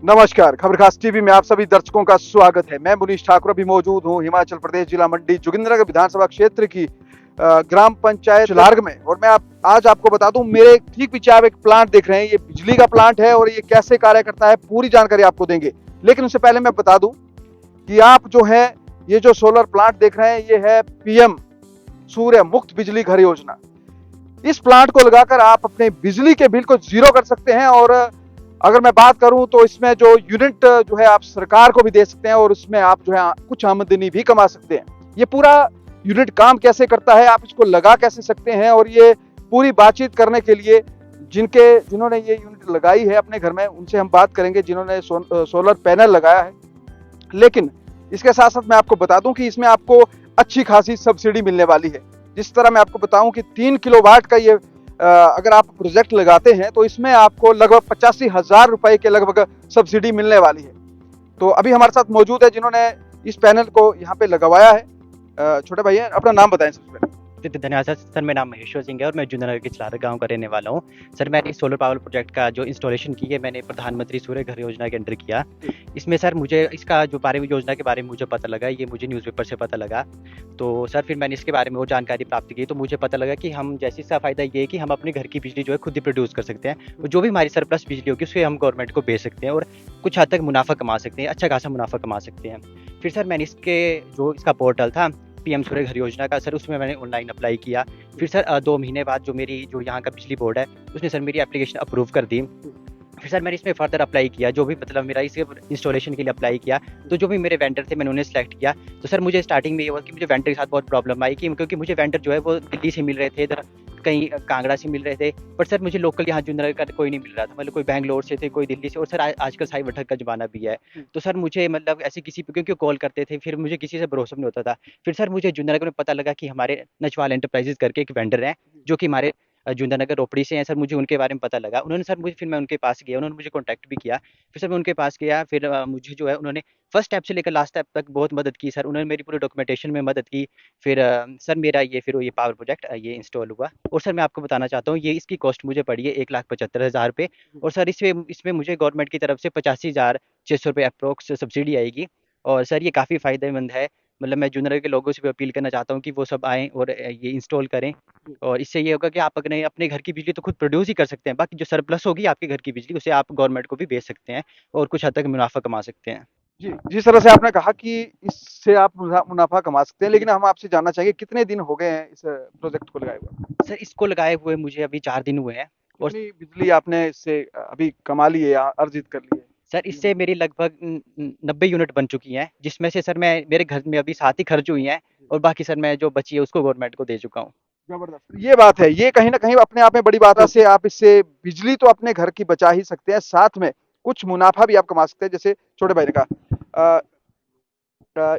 नमस्कार, खबर खास टीवी में आप सभी दर्शकों का स्वागत है। मैं मुनीश ठाकुर अभी मौजूद हूँ हिमाचल प्रदेश जिला मंडी जोगिंद्रनगर विधानसभा क्षेत्र की ग्राम पंचायत शिलार्ग में। और मैं आज आपको बता दूं, मेरे ठीक पीछे आप एक प्लांट देख रहे हैं, ये बिजली का प्लांट है और ये कैसे कार्य करता है पूरी जानकारी आपको देंगे। लेकिन उससे पहले मैं बता दूं कि आप जो है ये जो सोलर प्लांट देख रहे हैं, ये है पीएम सूर्य मुक्त बिजली घर योजना। इस प्लांट को लगाकर आप अपने बिजली के बिल को जीरो कर सकते हैं। और अगर मैं बात करूं तो इसमें जो यूनिट जो है आप सरकार को भी दे सकते हैं और उसमें आप जो है कुछ आमदनी भी कमा सकते हैं। ये पूरा यूनिट काम कैसे करता है, आप इसको लगा कैसे सकते हैं, और ये पूरी बातचीत करने के लिए जिन्होंने ये यूनिट लगाई है अपने घर में, उनसे हम बात करेंगे जिन्होंने सोलर पैनल लगाया है। लेकिन इसके साथ साथ मैं आपको बता दूं कि इसमें आपको अच्छी खासी सब्सिडी मिलने वाली है। जिस तरह मैं आपको बताऊं कि 3 किलोवाट का ये अगर आप प्रोजेक्ट लगाते हैं तो इसमें आपको लगभग 85,000 रुपए के लगभग सब्सिडी मिलने वाली है। तो अभी हमारे साथ मौजूद है जिन्होंने इस पैनल को यहाँ पे लगवाया है। छोटे भाई हैं, अपना नाम बताएं सबसे पहले। धन्यवाद सर। मेरा नाम महेश्वर सिंह है और मैं जुन्नर के चिलारा गांव का रहने वाला हूं। सर, मैंने सोलर पावर प्रोजेक्ट का जो इंस्टॉलेशन की है, मैंने प्रधानमंत्री सूर्य घर योजना के अंडर किया। इसमें सर मुझे इसका जो बारे में योजना के बारे में मुझे पता लगा, ये मुझे न्यूज़पेपर से पता लगा। तो सर फिर मैंने इसके बारे में वो जानकारी प्राप्त की, तो मुझे पता लगा कि हम जैसे इसका फ़ायदा ये है कि हम अपने घर की बिजली जो है खुद ही प्रोड्यूस कर सकते हैं, और जो भी हमारी सरप्लस बिजली होगी उससे हम गवर्नमेंट को बेच सकते हैं और कुछ हद तक मुनाफा कमा सकते हैं, अच्छा खासा मुनाफा कमा सकते हैं। फिर सर मैंने इसका पोर्टल था पीएम सूर्य घर योजना का, सर उसमें मैंने ऑनलाइन अप्लाई किया। फिर सर 2 महीने बाद जो यहाँ का बिजली बोर्ड है उसने सर मेरी एप्लीकेशन अप्रूव कर दी। फिर सर मैंने इसमें फर्दर अप्लाई किया, जो भी मतलब मेरा इसके इंस्टॉलेशन के लिए अप्लाई किया, तो जो भी मेरे वेंडर थे मैंने उन्हें सेलेक्ट किया। तो सर मुझे स्टार्टिंग में ये हुआ कि मुझे वेंडर के साथ बहुत प्रॉब्लम आई, कि क्योंकि मुझे वेंडर जो है वो दिल्ली से मिल रहे थे, इधर कहीं कांगड़ा से मिल रहे थे, बट सर मुझे लोकल यहाँ जुन्नर का कोई नहीं मिल रहा था। मतलब कोई बैंगलोर से थे, कोई दिल्ली से, और सर आजकल साई बठक का ज़माना भी है। तो सर मुझे मतलब ऐसे किसी पे क्योंकि कॉल करते थे, फिर मुझे किसी से भरोसा नहीं होता था। फिर सर मुझे जुन्नर में पता लगा कि हमारे नचवाल एंटरप्राइजेज करके एक वेंडर हैं, जो कि हमारे जुन्नर रोपड़ी से हैं। सर मुझे उनके बारे में पता लगा, उन्होंने सर मुझे फिर मैं उनके पास गया, उन्होंने मुझे कॉन्टैक्ट भी किया। फिर सर मैं उनके पास गया, फिर मुझे जो है उन्होंने फर्स्ट स्टेप से लेकर लास्ट स्टेप तक बहुत मदद की। सर उन्होंने मेरी पूरी डॉक्यूमेंटेशन में मदद की। फिर सर मेरा ये पावर प्रोजेक्ट ये इंस्टॉल हुआ। और सर मैं आपको बताना चाहता हूँ, ये इसकी कॉस्ट मुझे पड़ी है 1,75,000 रुपये। और सर इसमें मुझे गवर्नमेंट की तरफ से 85,600 रुपये अप्रोक्स सब्सिडी आएगी। और सर ये काफ़ी फ़ायदेमंद है। मतलब मैं जूनियर के लोगों से भी अपील करना चाहता हूँ कि वो सब आएँ और ये इंस्टॉल करें। और इससे ये होगा कि आप अपने अपने घर की बिजली तो खुद प्रोड्यूस ही कर सकते हैं, बाकी जो सरप्लस होगी आपके घर की बिजली उसे आप गवर्नमेंट को भी बेच सकते हैं और कुछ हद तक मुनाफा कमा सकते हैं। जी, जिस तरह से आपने कहा कि इससे आप मुनाफा कमा सकते हैं, लेकिन हम आपसे जानना चाहेंगे कितने दिन हो गए हैं इस प्रोजेक्ट को लगाए हुए? सर इसको लगाए हुए मुझे अभी 4 दिन हुए हैं। और कितनी बिजली आपने इससे अभी कमा ली है या अर्जित कर ली है? सर इससे मेरी लगभग 90 यूनिट बन चुकी हैं, जिसमें से सर मैं मेरे घर में अभी 7 ही खर्च हुई हैं, और बाकी सर मैं जो बची है उसको गवर्नमेंट को दे चुका हूँ। जबरदस्त, ये बात है, ये कहीं ना कहीं अपने आप में बड़ी बात है। से आप इससे बिजली तो अपने घर की बचा ही सकते हैं, साथ में कुछ मुनाफा भी आप कमा सकते हैं, जैसे छोटे भाई ने कहा।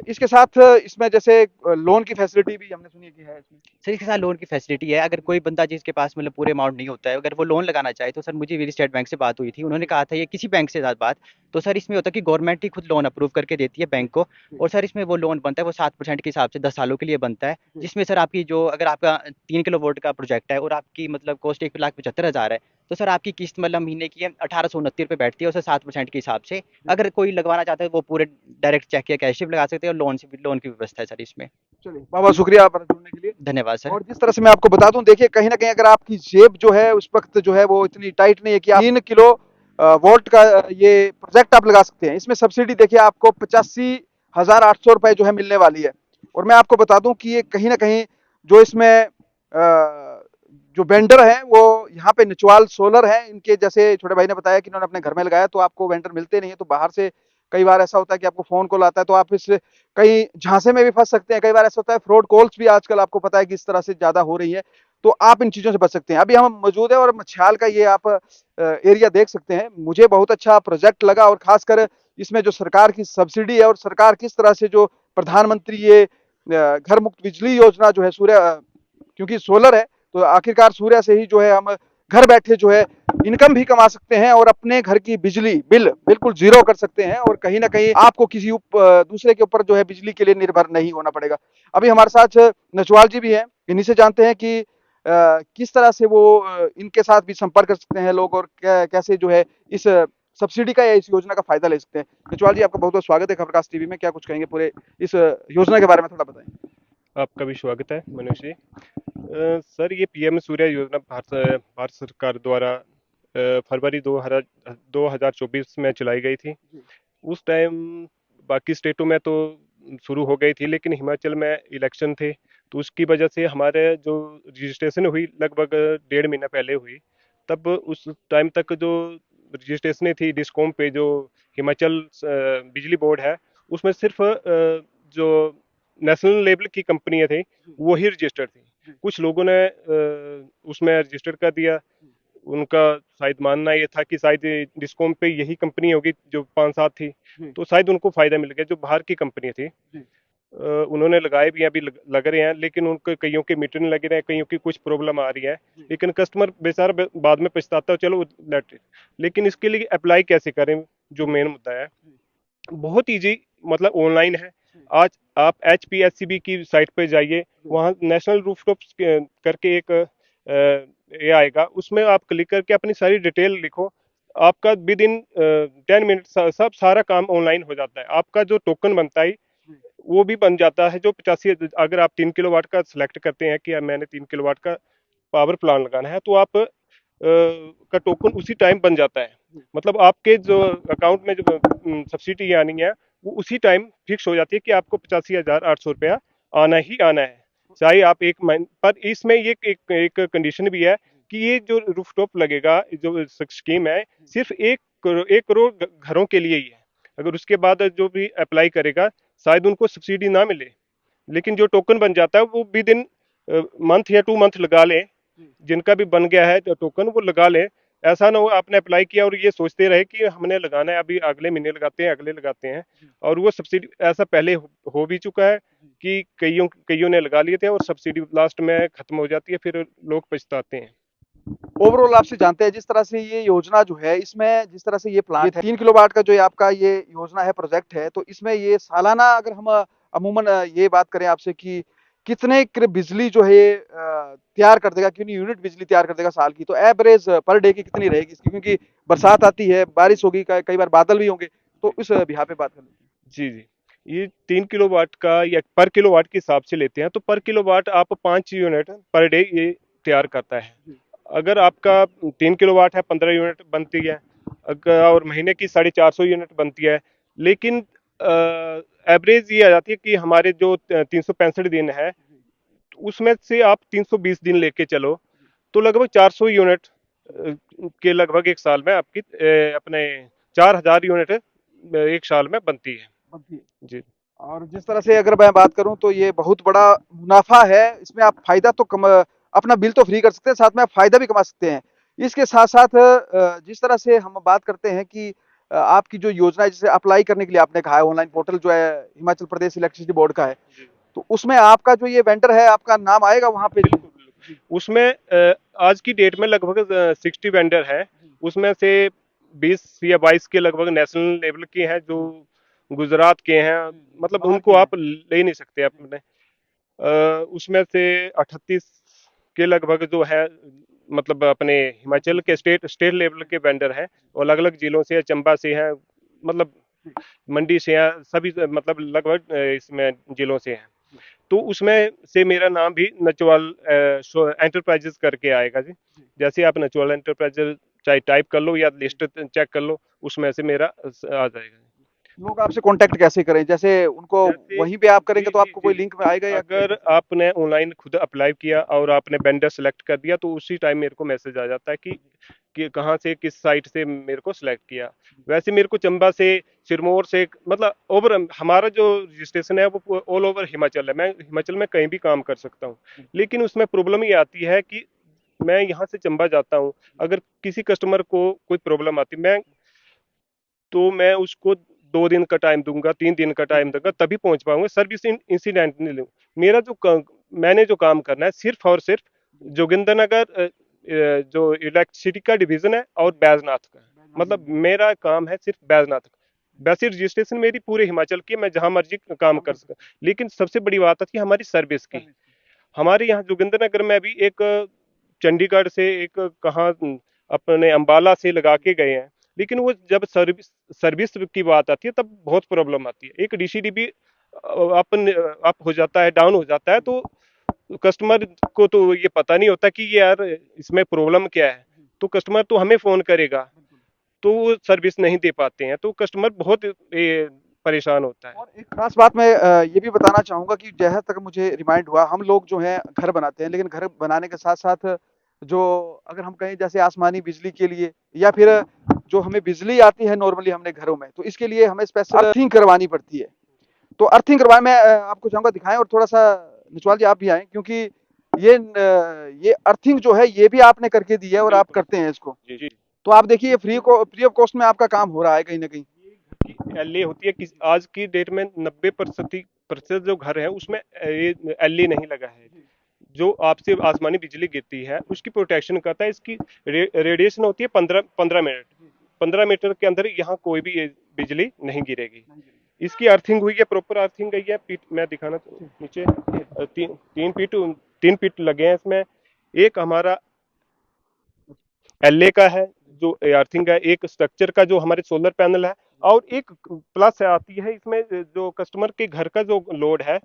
इसके साथ इसमें जैसे लोन की फैसिलिटी भी हमने सुनी है कि है इसमें। सर इसके साथ लोन की फैसिलिटी है। अगर कोई बंदा जिसके पास मतलब पूरे अमाउंट नहीं होता है, अगर वो लोन लगाना चाहे, तो सर मुझी मेरी स्टेट बैंक से बात हुई थी, उन्होंने कहा था ये किसी बैंक से साथ बात। तो सर इसमें होता है कि गवर्नमेंट ही खुद लोन अप्रूव करके देती है बैंक को। और सर इसमें वो लोन बनता है, वो 7% के हिसाब से 10 सालों के लिए बनता है, जिसमें सर आपकी जो अगर आपका 3 किलो वोल्ट का प्रोजेक्ट है और आपकी मतलब कॉस्ट 1,75,000 है, तो सर आपकी किस्त मतलब महीने की है 1829 रुपये बैठती है, और सर 7% के हिसाब से। अगर कोई लगवाना चाहता है वो पूरे डायरेक्ट चेक या कैश भी लगा सकते हैं, और लोन की व्यवस्था है सर इसमें। चलिए, बहुत शुक्रिया आप जुड़ने के लिए। धन्यवाद सर। और जिस तरह से मैं आपको बता दूं, देखिए कहीं ना कहीं अगर आपकी जेब जो है उस वक्त जो है वो इतनी टाइट नहीं है कि आप 3 किलो वोल्ट का ये प्रोजेक्ट आप लगा सकते हैं, इसमें सब्सिडी देखिए आपको 85,800 रुपए जो है मिलने वाली है। और मैं आपको बता दूं कि ये कहीं ना कहीं जो इसमें जो वेंडर है वो यहाँ पे निचवाल सोलर है, इनके जैसे छोटे भाई ने बताया कि इन्होंने अपने घर में लगाया, तो आपको वेंडर मिलते नहीं है, तो बाहर से कई बार ऐसा होता है कि आपको फोन कॉल आता है, तो आप इस कहीं झांसे में भी फंस सकते हैं। कई बार ऐसा होता है, फ्रॉड कॉल्स भी आजकल आपको पता है कि इस तरह से ज्यादा हो रही है, तो आप इन चीजों से बच सकते हैं। अभी हम मौजूद है और मछाल का ये आप एरिया देख सकते हैं। मुझे बहुत अच्छा प्रोजेक्ट लगा, और खासकर इसमें जो सरकार की सब्सिडी है और सरकार किस तरह से जो प्रधानमंत्री ये घर मुक्त बिजली योजना जो है सूर्य, क्योंकि सोलर है तो आखिरकार सूर्य से ही जो है हम घर बैठे जो है इनकम भी कमा सकते हैं और अपने घर की बिजली बिल बिल्कुल जीरो कर सकते हैं, और कहीं ना कहीं आपको किसी दूसरे के ऊपर जो है बिजली के लिए निर्भर नहीं होना पड़ेगा। अभी हमारे साथ नचवाल जी भी हैं, इन्हीं से जानते हैं कि किस तरह से वो इनके साथ भी संपर्क कर सकते हैं लोग, और कैसे जो है इस सब्सिडी का या इस योजना का फायदा ले सकते हैं। निचवाल जी, आपका बहुत बहुत स्वागत है खबरकास्ट टीवी में। क्या कुछ कहेंगे पूरे इस योजना के बारे में थोड़ा बताएं। आपका भी स्वागत है मनुष्य जी। सर, ये पीएम सूर्य योजना भारत सरकार द्वारा फरवरी 2024 में चलाई गई थी। उस टाइम बाकी स्टेटों में तो शुरू हो गई थी, लेकिन हिमाचल में इलेक्शन थे, तो उसकी वजह से हमारे जो रजिस्ट्रेशन हुई लगभग 1.5 महीना पहले हुई। तब उस टाइम तक जो रजिस्ट्रेशन थी डिस्कॉम पे, जो हिमाचल बिजली बोर्ड है, उसमें सिर्फ जो नेशनल लेवल की कंपनियां थी वही रजिस्टर्ड थी। कुछ लोगों ने उसमें रजिस्टर कर दिया। उनका शायद मानना ये था कि शायद डिस्कॉम पे यही कंपनी होगी जो 5-7 थी, तो शायद उनको फायदा मिल गया। जो बाहर की कंपनी थी उन्होंने लगाए भी हैं, अभी लग रहे हैं, लेकिन उनको कईयों के मीटर नहीं लग रहे हैं, कईयों की कुछ प्रॉब्लम आ रही है। लेकिन कस्टमर बेचारा बाद में पछताता है, चलो लेट इट। लेकिन इसके लिए अप्लाई कैसे करें, जो मेन मुद्दा है, बहुत इजी, मतलब ऑनलाइन है। आज आप HPSCB की साइट पे जाइए, वहाँ नेशनल रूफटॉप करके एक ये आएगा, उसमें आप क्लिक करके अपनी सारी डिटेल लिखो। आपका विद इन 10 मिनट सब सारा काम ऑनलाइन हो जाता है। आपका जो टोकन बनता है वो भी बन जाता है। जो 85, अगर आप 3 किलोवाट का सिलेक्ट करते हैं कि मैंने 3 किलोवाट का पावर प्लान लगाना है, तो आप का टोकन उसी टाइम बन जाता है। मतलब आपके जो अकाउंट में जो सब्सिडी आनी है वो उसी टाइम फिक्स हो जाती है कि आपको 85,800 रुपया आना ही आना है, चाहे आप एक महीने पर। इसमें ये एक कंडीशन भी है कि ये जो रूफटॉप लगेगा, जो स्कीम है, सिर्फ 1 करोड़ घरों के लिए ही है। अगर उसके बाद जो भी अप्लाई करेगा शायद उनको सब्सिडी ना मिले, लेकिन जो टोकन बन जाता है वो विद इन मंथ या 2 मंथ लगा ले। जिनका भी बन गया है तो टोकन वो लगा ले। ऐसा ना हो आपने अप्लाई किया और ये सोचते रहे कि हमने लगाना है, अभी अगले महीने लगाते हैं, अगले लगाते हैं, और वो सब्सिडी ऐसा पहले हो भी चुका है कि कईयों ने लगा लिए थे और सब्सिडी लास्ट में खत्म हो जाती है, फिर लोग पछताते हैं। ओवरऑल आपसे जानते हैं, जिस तरह से ये योजना जो है, इसमें जिस तरह से ये प्लांट है 3 किलोवाट का, जो ये आपका ये योजना है, प्रोजेक्ट है, तो इसमें ये सालाना अगर हम अमूमन ये बात करें आपसे कि कितने बिजली जो है ये तैयार कर देगा, कितनी यूनिट बिजली तैयार कर देगा साल की, तो एवरेज पर डे की कितनी रहेगी इसकी, क्योंकि बरसात आती है, बारिश होगी, कई बार बादल भी होंगे, तो इस बिहार पे बात कर लेते हैं। जी जी, ये 3 किलोवाट का या पर किलोवाट के हिसाब से लेते हैं, तो पर किलोवाट आप 5 यूनिट पर डे ये तैयार करता है। अगर आपका 3 किलोवाट है, 15 यूनिट बनती है। अगर और महीने की 450 यूनिट बनती है। लेकिन एवरेज ये आ जाती है कि हमारे जो 365 दिन है, उसमें से आप 320 दिन लेके चलो, तो लगभग 400 यूनिट के लगभग एक साल में आपकी अपने 4,000 यूनिट एक साल में बनती है। बनती है। जी और जिस तरह से अगर मैं बात करूं तो ये बहुत बड़ा मुनाफा है इसमें। आप फायदा तो अपना बिल तो फ्री कर सकते हैं, साथ में आप फायदा भी कमा सकते हैं। इसके साथ साथ जिस तरह से हम बात करते हैं कि आपकी जो योजना है, जैसे अप्लाई करने के लिए आपने कहा है, ऑनलाइन पोर्टल जो है हिमाचल प्रदेश इलेक्ट्रिसिटी बोर्ड का है, तो उसमें आपका जो ये वेंडर है, आपका नाम आएगा वहां पे। बिल्कुल बिल्कुल। उसमें आज की डेट में लगभग 60 वेंडर है। उसमें से 20 या 22 के लगभग नेशनल लेवल के हैं, जो गुजरात के हैं, मतलब बाहर उनको के हैं। आप ले ही नहीं सकते अपने। उसमें से 38 के लगभग जो है, मतलब अपने हिमाचल के स्टेट लेवल के वेंडर हैं, और अलग अलग जिलों से, चंबा से हैं, मतलब मंडी से हैं, सभी मतलब लगभग इसमें जिलों से हैं। तो उसमें से मेरा नाम भी नचवाल एंटरप्राइजेस करके आएगा जी। जैसे आप नचवाल एंटरप्राइजेस चाहे टाइप कर लो या लिस्ट चेक कर लो, उसमें से मेरा आ जाएगा। लोग आपसे कांटेक्ट कैसे करें, जैसे उनको जैसे वहीं पे आप जी करेंगे तो जी आपको जी कोई लिंक में आएगा या अगर आपने ऑनलाइन खुद अप्लाई किया और आपने वेंडर सेलेक्ट कर दिया, तो उसी टाइम मेरे को मैसेज आ जाता है कि कहाँ से, किस साइट से मेरे को सिलेक्ट किया। वैसे मेरे को चंबा से, सिरमौर से, मतलब ओवर हमारा जो रजिस्ट्रेशन है वो ऑल ओवर हिमाचल है। मैं हिमाचल में कहीं भी काम कर सकता हूँ, लेकिन उसमें प्रॉब्लम ये आती है कि मैं यहाँ से चंबा जाता हूँ, अगर किसी कस्टमर को कोई प्रॉब्लम आती, मैं उसको 2 दिन का टाइम दूंगा, 3 दिन का टाइम दूंगा, तभी पहुंच पाऊंगा। सर्विस इंसिडेंट नहीं लूँ। मेरा मैंने जो काम करना है सिर्फ और सिर्फ जोगिंद्रनगर जो इलेक्ट्रिसिटी का डिवीजन है और बैजनाथ का, मतलब मेरा काम है सिर्फ बैजनाथ का। वैसे रजिस्ट्रेशन मेरी पूरे हिमाचल की, मैं जहां मर्जी काम कर सकता, लेकिन सबसे बड़ी बात आती है हमारी सर्विस की। हमारे यहाँ जोगिंद्रनगर में भी एक चंडीगढ़ से, एक कहाँ अपने अंबाला से लगा के गए हैं, लेकिन वो जब सर्विस सर्विस की बात आती है तब बहुत प्रॉब्लम आती है। एक डीसीडीबी अप हो जाता है, डाउन हो जाता है, तो कस्टमर को तो ये पता नहीं होता कि ये यार इसमें प्रॉब्लम क्या है, तो कस्टमर तो हमें फोन करेगा, तो वो सर्विस नहीं दे पाते हैं, तो कस्टमर बहुत परेशान होता है। और एक खास बात मैं ये भी बताना चाहूँगा कि जहाँ तक मुझे रिमाइंड हुआ, हम लोग जो हैं घर बनाते हैं, लेकिन घर बनाने के साथ-साथ जो अगर हम कहें जैसे आसमानी बिजली के लिए या फिर जो हमें बिजली आती है नॉर्मली हमने घरों में, तो इसके लिए हमें स्पेशल अर्थिंग करवानी पड़ती है। तो अर्थिंग करवाएँ मैं आपको चाहूँगा दिखाएँ और थोड़ा-सा निचवाल जी आप भी आएँ क्योंकि ये अर्थिंग जो है ये भी आपने करके दी है और आप करते हैं इसको। जी जी। तो आप देखिए ये फ्री ऑफ कॉस्ट में आपका काम हो रहा है कहीं न कहीं। एलई होती है, किस आज की डेट में 90% जो घर है उसमें ये एलई नहीं लगा है। जो आपसे आसमानी बिजली गिरती है उसकी प्रोटेक्शन करता है। इसकी रेडिएशन होती है 15 मिनट। 15 मीटर के अंदर यहाँ कोई भी ये बिजली नहीं गिरेगी। इसकी अर्थिंग हुई है, प्रॉपर अर्थिंग गई है। पीट मैं दिखाना नीचे तीन पीट लगे हैं इसमें। एक हमारा एलए का है जो अर्थिंग है, एक स्ट्रक्चर का जो हमारे सोलर पैनल है, और एक प्लस आती है इसमें जो कस्टमर के घर का जो लोड है,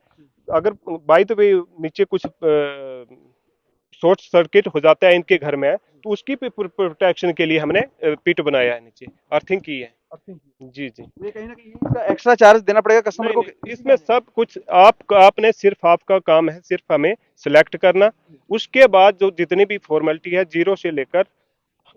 अगर बाय द वे नीचे कुछ शॉर्ट सर्किट हो जाता है इनके घर में, तो उसकी प्रोटेक्शन के लिए हमने पिट बनाया है, नीचे अर्थिंग की है। जी जी। ये कहीं न कहीं इसका एक्स्ट्रा चार्ज देना पड़ेगा कस्टमर नहीं, को? नहीं, इसमें सब कुछ आपने सिर्फ आपका काम है सिर्फ हमें सिलेक्ट करना। उसके बाद जो जितनी भी फॉर्मेलिटी है 0 से लेकर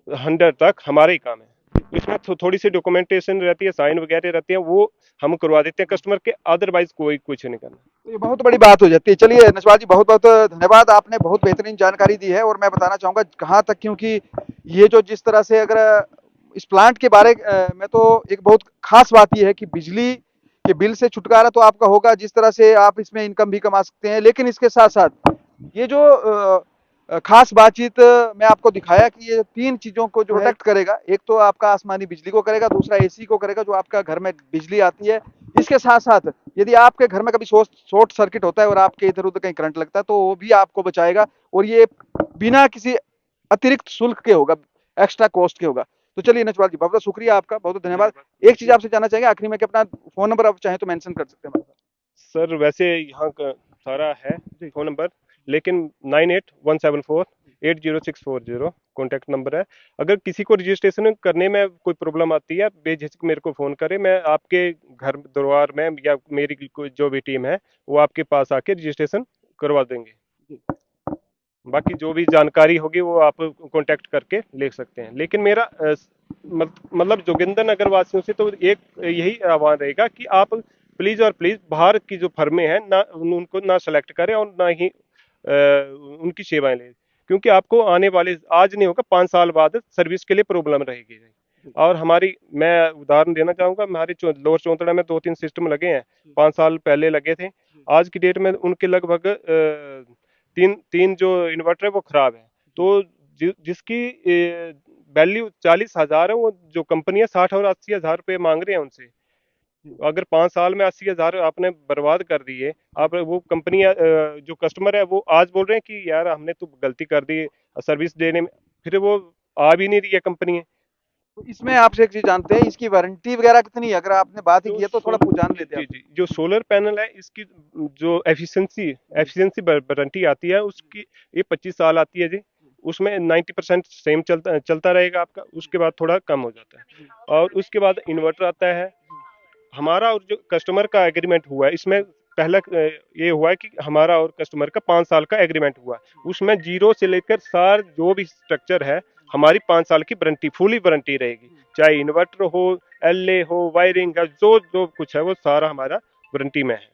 100 तक हमारा ही काम है। इसमें थोड़ी सी डॉक्यूमेंटेशन रहती है, साइन वगैरह रहती है, वो हम करवा देते हैं कस्टमर के, अदरवाइज कोई कुछ नहीं करना। तो ये बहुत बड़ी बात हो जाती है। चलिए नटवार जी बहुत-बहुत धन्यवाद, आपने बहुत बेहतरीन जानकारी दी है और मैं बताना चाहूँगा कहाँ तक क्योंकि ये जो जिस तरह से अगर इस प्लांट के बारे में तो एक बहुत खास बात ये है कि बिजली के बिल से छुटकारा तो आपका होगा, जिस तरह से आप इसमें इनकम भी कमा सकते हैं। लेकिन इसके साथ-साथ ये जो खास बातचीत मैं आपको दिखाया कि ये 3 चीज़ों को जो प्रोटेक्ट करेगा। एक तो आपका आसमानी बिजली को करेगा, दूसरा एसी को करेगा जो आपका घर में बिजली आती है। इसके साथ-साथ यदि आपके घर में कभी शॉर्ट सर्किट होता है और आपके इधर-उधर कहीं करंट लगता है तो वो भी आपको बचाएगा और ये बिना किसी अतिरिक्त शुल्क के होगा, एक्स्ट्रा कॉस्ट के होगा। तो चलिए नटवार जी बहुत-बहुत शुक्रिया आपका, बहुत-बहुत धन्यवाद। एक चीज़ आपसे जानना चाहेंगे आखिरी में कि अपना फ़ोन नंबर आप चाहें तो मेंशन कर सकते हैं हमारे साथ। सर वैसे यहाँ का सारा है फोन नंबर, लेकिन 9817480640 कॉन्टैक्ट नंबर है। अगर किसी को रजिस्ट्रेशन करने में कोई प्रॉब्लम आती है, बेझिझक मेरे को फ़ोन करें, मैं आपके घर द्वार में या मेरी जो भी टीम है वो आपके पास आके रजिस्ट्रेशन करवा देंगे। बाकी जो भी जानकारी होगी वो आप कांटेक्ट करके ले सकते हैं। लेकिन मेरा मतलब जोगिंदर नगर वासियों से तो एक यही आह्वान रहेगा कि आप प्लीज़ और प्लीज़ बाहर की जो फर्में हैं ना उनको ना सेलेक्ट करें और ना ही उनकी सेवाएं लें, क्योंकि आपको आने वाले आज नहीं होगा 5 साल बाद सर्विस के लिए प्रॉब्लम रहेगी। और हमारी मैं उदाहरण देना चाहूँगा, हमारे लोअर चौंतड़ा में 2-3 सिस्टम लगे हैं, 5 साल पहले लगे थे। आज की डेट में उनके लगभग तीन जो इन्वर्टर है वो खराब है। तो जिसकी वैल्यू 40,000 है, वो जो कंपनियां 60 और 80,000 रुपये मांग रहे हैं उनसे। अगर 5 साल में 80,000 आपने बर्बाद कर दिए, आप वो कंपनियां जो कस्टमर है वो आज बोल रहे हैं कि यार हमने तो गलती कर दी सर्विस देने में, फिर वो आ भी नहीं रही है कंपनी। तो इसमें आपसे एक चीज़ जानते हैं, इसकी वारंटी वगैरह कितनी है? अगर आपने बात ही की है तो थोड़ा जान लेते हैं। जी जी, जो सोलर पैनल है इसकी जो एफिशिएंसी वारंटी आती है उसकी ये 25 साल आती है जी। उसमें 90% सेम चलता रहेगा आपका, उसके बाद थोड़ा कम हो जाता है। और उसके बाद इन्वर्टर आता है हमारा, और जो कस्टमर का एग्रीमेंट हुआ है इसमें पहला ये हुआ है कि हमारा और कस्टमर का 5 साल का एग्रीमेंट हुआ, उसमें 0 से लेकर सार जो भी स्ट्रक्चर है हमारी 5 साल की वारंटी, फुली वारंटी रहेगी। चाहे इन्वर्टर हो, एलए हो, वायरिंग का जो जो कुछ है वो सारा हमारा वारंटी में है।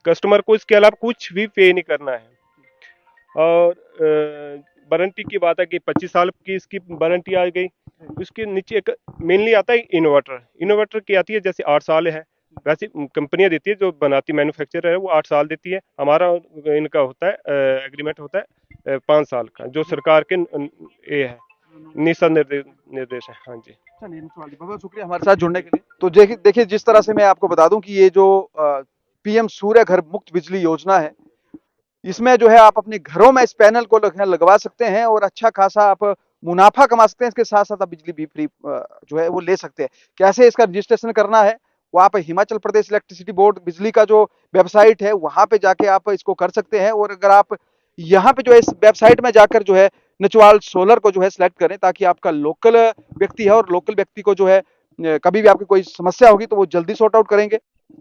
कस्टमर को इसके अलावा कुछ भी पे नहीं करना है। और वारंटी की बात है कि 25 साल की इसकी वारंटी आ गई। उसके नीचे एक मेनली आता है इन्वर्टर की आती है जैसे 8 साल है, वैसे कंपनियां देती है जो बनाती मैन्युफैक्चरर है वो 8 साल देती है। हमारा इनका होता है एग्रीमेंट होता है 5 साल का, जो सरकार के ये है निशा निर्देश है। हाँ जी, चलिए बहुत बहुत शुक्रिया हमारे साथ जुड़ने के लिए। तो देखिए जिस तरह से मैं आपको बता दूं कि ये जो पीएम सूर्य घर मुफ्त बिजली योजना है, इसमें जो है आप अपने घरों में इस पैनल को लगवा सकते हैं और अच्छा खासा आप मुनाफा कमा सकते हैं, इसके साथ साथ आप बिजली भी फ्री जो है वो ले सकते हैं। कैसे इसका रजिस्ट्रेशन करना है, वो आप हिमाचल प्रदेश इलेक्ट्रिसिटी बोर्ड बिजली का जो वेबसाइट है वहां पे जाके आप इसको कर सकते हैं। और अगर आप यहाँ पे जो है इस वेबसाइट में जाकर जो है नचवाल सोलर को जो है सिलेक्ट करें, ताकि आपका लोकल व्यक्ति है और लोकल व्यक्ति को जो है कभी भी आपकी कोई समस्या होगी तो वो जल्दी सॉर्ट आउट करेंगे।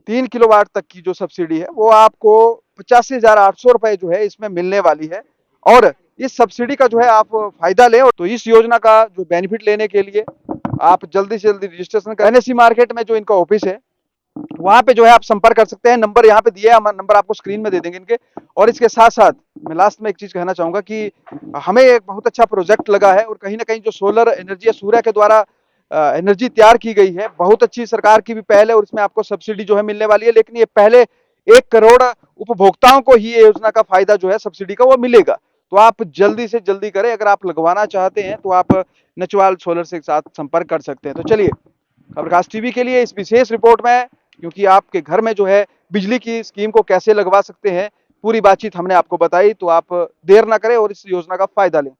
3 किलोवाट तक की जो सब्सिडी है वो आपको 85,800 रुपए जो है इसमें मिलने वाली है। और इस सब्सिडी का जो है आप फायदा लें। और तो इस योजना का जो बेनिफिट लेने के लिए आप जल्दी से जल्दी रजिस्ट्रेशन करें। एनएससी मार्केट में जो इनका ऑफिस है वहां पे जो है आप संपर्क कर सकते हैं। नंबर यहाँ पे दिया है, हम नंबर आपको स्क्रीन में दे देंगे इनके। और इसके साथ साथ मैं लास्ट में एक चीज कहना चाहूंगा कि हमें एक बहुत अच्छा प्रोजेक्ट लगा है और कहीं ना कहीं जो सोलर एनर्जी है, सूर्य के द्वारा एनर्जी तैयार की गई है, बहुत अच्छी सरकार की भी पहल है और इसमें आपको सब्सिडी जो है मिलने वाली है। लेकिन ये पहले 1 करोड़ उपभोक्ताओं को ही ये योजना का फायदा जो है सब्सिडी का वो मिलेगा। तो आप जल्दी से जल्दी करें। अगर आप लगवाना चाहते हैं तो आप नचवाल सोलर से साथ संपर्क कर सकते हैं। तो चलिए, खबरकास्ट टीवी के लिए इस विशेष रिपोर्ट में, क्योंकि आपके घर में जो है बिजली की स्कीम को कैसे लगवा सकते हैं, पूरी बातचीत हमने आपको बताई, तो आप देर ना करें और इस योजना का फायदा लें।